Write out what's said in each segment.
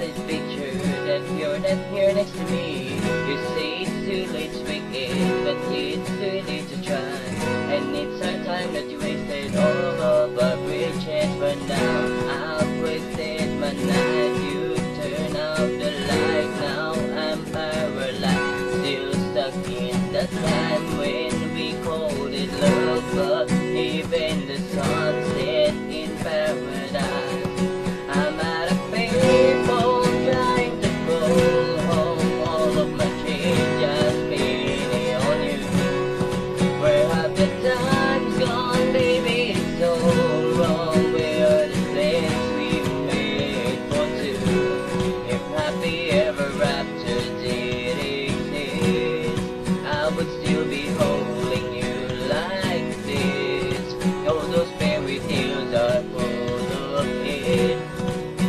this picture that you're not here next to me. You say it's too late to begin, but it's too late to try. And it's our time that you wasted all of our bridges. But now I've wasted my night. You turn out the light. Now I'm paralyzed, still stuck in the time when we called it love. But even the sun set in paradise. I'm out of payphone, trying to go home. All of my change just spinning on you. Where have the times gone, baby? It's so wrong. Where are the plans we made for two? If happy ever after did exist, I would still be holding you like this. All those fairy tales are full of it.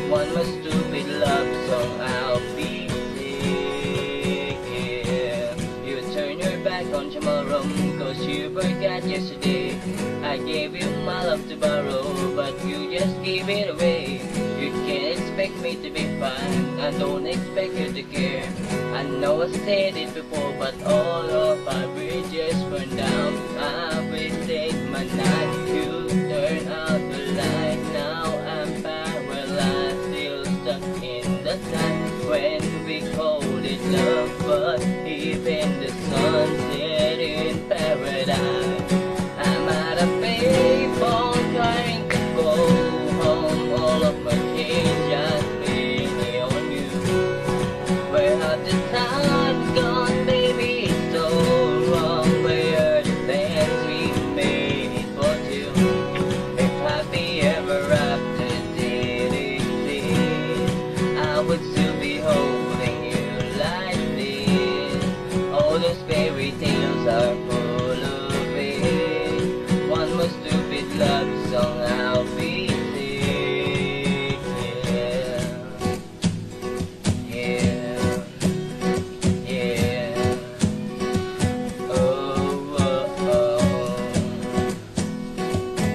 One more stupid love song, I'll be sick, yeah. You turn your back on tomorrow, cause you forgot yesterday. I gave you my love to borrow, but you just gave it away. You can't expect me to be fine, I don't expect you to care. I know I said it before, but all of our bridges burned down. I wasted my night, you turn out the light. Now I'm paralyzed, still stuck in the time when we called it love. But even the sun set in paradise. I'm out of payphone, trying to go home. All of my change just spinning on you. Where have the times gone, baby? It's so wrong. Where are the plans we made for two? If happy ever after did exist, I would still be holding you like this. All those fairy tales are full of it. One more stupid love song, I'll be sick, yeah. Yeah, yeah. Oh, oh, oh.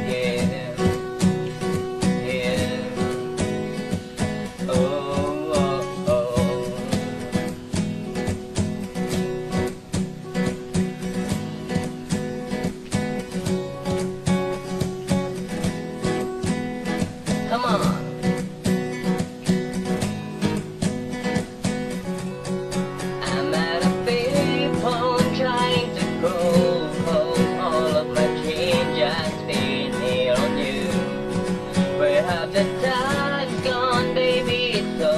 Yeah, yeah. Oh, oh, oh. Come on. I'm at a payphone, trying to go home. All of my change just spinning on you. Where have the times gone, baby? It's so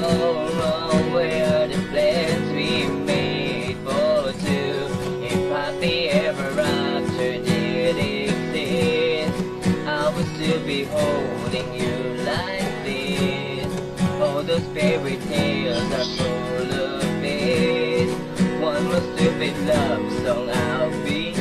wrong. Where are the plans we made for two? If happy ever after did exist, I would still be holding you like this. All those fairy tales are full of it. One more stupid love song, I'll be